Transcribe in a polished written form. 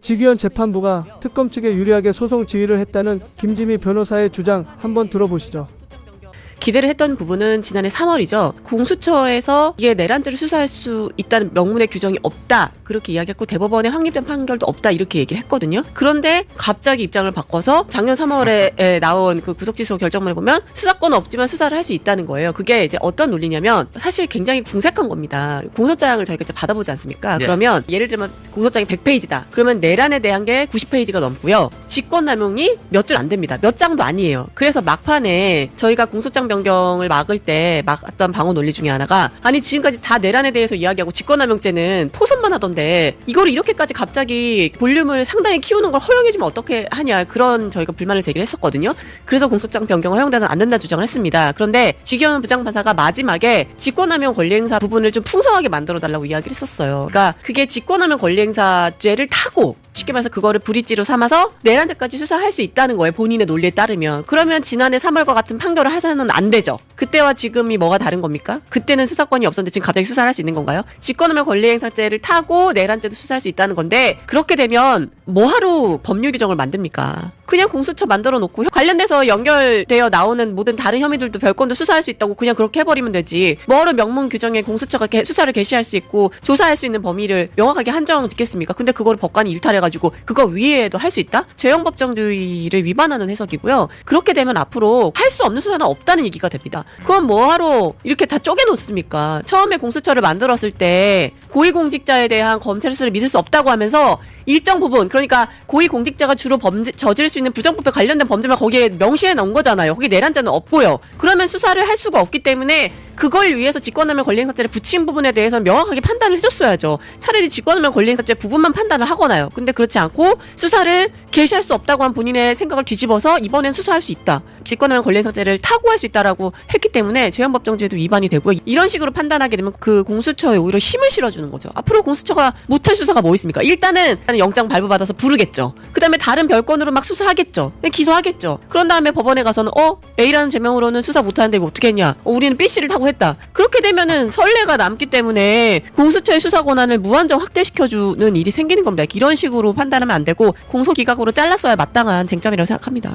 지기현 재판부가 특검 측에 유리하게 소송 지휘를 했다는 김지미 변호사의 주장 한번 들어보시죠. 기대를 했던 부분은 지난해 3월이죠. 공수처에서 이게 내란죄를 수사할 수 있다는 명문의 규정이 없다. 그렇게 이야기했고 대법원에 확립된 판결도 없다. 이렇게 얘기를 했거든요. 그런데 갑자기 입장을 바꿔서 작년 3월에 나온 그 구속취소 결정문을 보면 수사권은 없지만 수사를 할 수 있다는 거예요. 그게 이제 어떤 논리냐면 사실 굉장히 궁색한 겁니다. 공소장을 저희가 이제 받아보지 않습니까? 네. 그러면 예를 들면 공소장이 100페이지다. 그러면 내란에 대한 게 90페이지가 넘고요. 직권남용이 몇 줄 안 됩니다. 몇 장도 아니에요. 그래서 막판에 저희가 공소장 변경을 막을 때 막았던 방어 논리 중에 하나가 아니 지금까지 다 내란에 대해서 이야기하고 직권남용죄는 포선만 하던데 이거를 이렇게까지 갑자기 볼륨을 상당히 키우는 걸 허용해주면 어떻게 하냐 그런 저희가 불만을 제기를 했었거든요. 그래서 공소장 변경을 허용돼서는 안 된다 주장을 했습니다. 그런데 지기현 부장판사가 마지막에 직권남용 권리행사 부분을 좀 풍성하게 만들어달라고 이야기를 했었어요. 그러니까 그게 직권남용 권리행사죄를 타고 쉽게 말해서 그거를 브릿지로 삼아서 내란죄까지 수사할 수 있다는 거예요. 본인의 논리에 따르면. 그러면 지난해 3월과 같은 판결을 해서는 안 되죠. 그때와 지금이 뭐가 다른 겁니까? 그때는 수사권이 없었는데 지금 갑자기 수사를 할 수 있는 건가요? 직권남용 권리행사죄를 타고 내란죄도 수사할 수 있다는 건데 그렇게 되면 뭐하러 법률 규정을 만듭니까? 그냥 공수처 만들어 놓고 관련돼서 연결되어 나오는 모든 다른 혐의들도 별건도 수사할 수 있다고 그냥 그렇게 해버리면 되지. 뭐하러 명문 규정에 공수처가 수사를 개시할 수 있고 조사할 수 있는 범위를 명확하게 한정 짓겠습니까? 근데 그거를 법관이 일탈해가지고 그거 위에도 할 수 있다? 죄형법정주의를 위반하는 해석이고요. 그렇게 되면 앞으로 할 수 없는 수사는 없다는 얘기가 됩니다. 그건 뭐하러 이렇게 다 쪼개놓습니까? 처음에 공수처를 만들었을 때 고위공직자에 대한 검찰 수사를 믿을 수 없다고 하면서 일정 부분 그러니까 고위공직자가 주로 저질 수 있는 부정부패 관련된 범죄만 거기에 명시해 놓은 거잖아요. 거기 내란죄는 없고요. 그러면 수사를 할 수가 없기 때문에 그걸 위해서 직권남용 권리행사죄를 붙인 부분에 대해서는 명확하게 판단을 해줬어야죠. 차라리 직권남용 권리행사죄 부분만 판단을 하거나요. 근데 그렇지 않고 수사를 개시할 수 없다고 한 본인의 생각을 뒤집어서 이번엔 수사할 수 있다. 직권남용 권리행사죄를 타고 할 수 있다라고 했기 때문에 죄형법정주의도 위반이 되고요. 이런 식으로 판단하게 되면 그 공수처에 오히려 힘을 실어주는 거죠. 앞으로 공수처가 못할 수사가 뭐 있습니까? 일단은 영장 발부받아서 부르겠죠. 그 다음에 다른 별건으로 막 수사하겠죠. 기소하겠죠. 그런 다음에 법원에 가서는 A라는 죄명으로는 수사 못하는데 뭐 어떻게 했냐. 우리는 B씨를 타고 했다. 그렇게 되면은 선례가 남기 때문에 공수처의 수사 권한을 무한정 확대시켜주는 일이 생기는 겁니다. 이런 식으로 판단하면 안 되고 공소기각으로 잘랐어야 마땅한 쟁점이라고 생각합니다.